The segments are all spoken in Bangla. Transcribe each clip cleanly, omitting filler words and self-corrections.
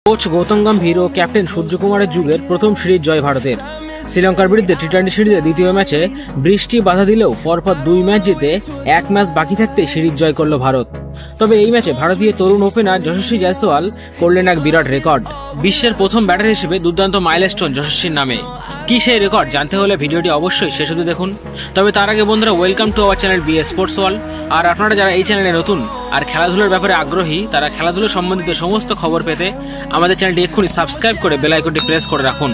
কোচ গৌতম গম্ভীর ও ক্যাপ্টেন সূর্যকুমারের যুগের প্রথম সিরিজ জয় ভারতের। শ্রীলঙ্কার বিরুদ্ধে টি-20 সিরিজে দ্বিতীয় ম্যাচে বৃষ্টি বাধা দিলেও পরপর 2 ম্যাচ জিতে 1 ম্যাচ বাকি থাকতে সিরিজ জয় করল ভারত। তবে এই ম্যাচে ভারতীয় তরুণ ওপেনার যশস্বী জয়সওয়াল করলেন এক বিরাট রেকর্ড। বিশ্বের প্রথম ব্যাটার হিসেবে দুর্দান্ত মাইলস্টোন যশস্বীর নামে। কি সেই রেকর্ড জানতে হলে ভিডিওটি অবশ্যই শেষ অবধি দেখুন। তবে তার আগে বন্ধুরা, welcome to our channel BS sports world. আর আপনারা যারা এই চ্যানেলে নতুন আর খেলাধুলার ব্যাপারে আগ্রহী, তারা খেলাধুলো সম্বন্ধিত সমস্ত খবর পেতে আমাদের চ্যানেলটি এক্ষুনি সাবস্ক্রাইব করে বেল আইকনটি প্রেস করে রাখুন।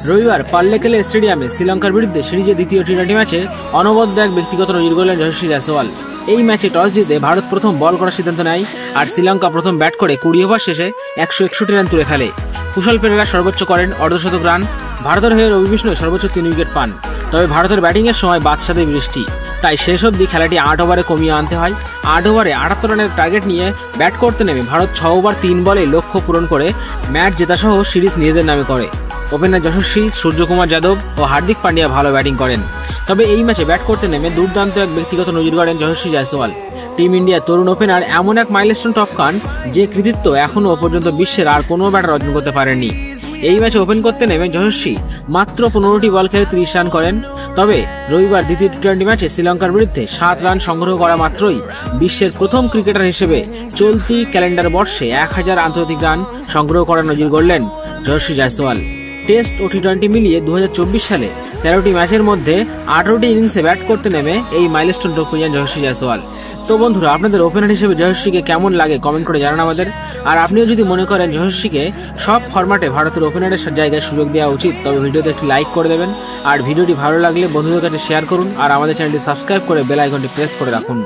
রবিবার পাল্লেকেলে স্টেডিয়ামে শ্রীলঙ্কার বিরুদ্ধে সিরিজের দ্বিতীয় টি-20 ম্যাচে অনবদ্য এক ব্যক্তিগত নজির গড়লেন যশস্বী জয়সওয়াল। এই ম্যাচে টস জিতে ভারত প্রথম বল করার সিদ্ধান্ত নেয়, আর শ্রীলঙ্কা প্রথম ব্যাট করে 20 ওভার শেষে 161 রান তুলে ফেলে। কুশল পেরেরা সর্বোচ্চ করেন অর্ধশতক রান। ভারতের হয়ে রবি বিষ্ণয় সর্বোচ্চ 3 উইকেট পান। তবে ভারতের ব্যাটিংয়ের সময় বাদশাদে বৃষ্টি, তাই শেষ অবধি খেলাটি 8 ওভারে কমিয়ে আনতে হয়। 8 ওভারে 78 রানের টার্গেট নিয়ে ব্যাট করতে নেমে ভারত 6 ওভার 3 বলে লক্ষ্য পূরণ করে ম্যাচ জেতাসহ সিরিজ নিজেদের নামে করে। ওপেনার যশস্বী, সূর্যকুমার যাদব ও হার্দিক পান্ডিয়া ভালো ব্যাটিং করেন। তবে এই ম্যাচে ব্যাট করতে নেমে দুর্দান্ত এক ব্যক্তিগত নজির গড়েন যশস্বী জয়সওয়াল। টিম ইন্ডিয়ার তরুণ ওপেনার এমন এক মাইলস্টোন টপকান, যে কৃতিত্ব এখনও পর্যন্ত বিশ্বের আর কোনো ব্যাটার অর্জন করতে পারেননি। এই ম্যাচে ওপেন করতে নেমে যশস্বী মাত্র 15টি বল খেলে 30 রান করেন। তবে রবিবার দ্বিতীয় টি-20 ম্যাচে শ্রীলঙ্কার বিরুদ্ধে 7 রান সংগ্রহ করা মাত্রই বিশ্বের প্রথম ক্রিকেটার হিসেবে চলতি ক্যালেন্ডার বর্ষে 1000 আন্তর্জাতিক রান সংগ্রহ করার নজির গড়লেন যশস্বী জয়সওয়াল। টেস্ট ও টি-20 মিলিয়ে 2024 সালে 13টি ম্যাচের মধ্যে 18টি ইনিংসে ব্যাট করতে নেমে এই মাইলস্টোন টপকে যান যশস্বী জয়সওয়াল। তো বন্ধুরা, আপনাদের ওপেনার হিসেবে যশস্বীকে কেমন লাগে কমেন্ট করে জানান আমাদের। আর আপনিও যদি মনে করেন যশস্বীকে সব ফরম্যাটে ভারতের ওপেনারের জায়গায় সুযোগ দেওয়া উচিত, তবে ভিডিওতে একটি লাইক করে দেবেন। আর ভিডিওটি ভালো লাগলে বন্ধুদের কাছে শেয়ার করুন, আর আমাদের চ্যানেলটি সাবস্ক্রাইব করে বেল আইকনটি প্রেস করে রাখুন।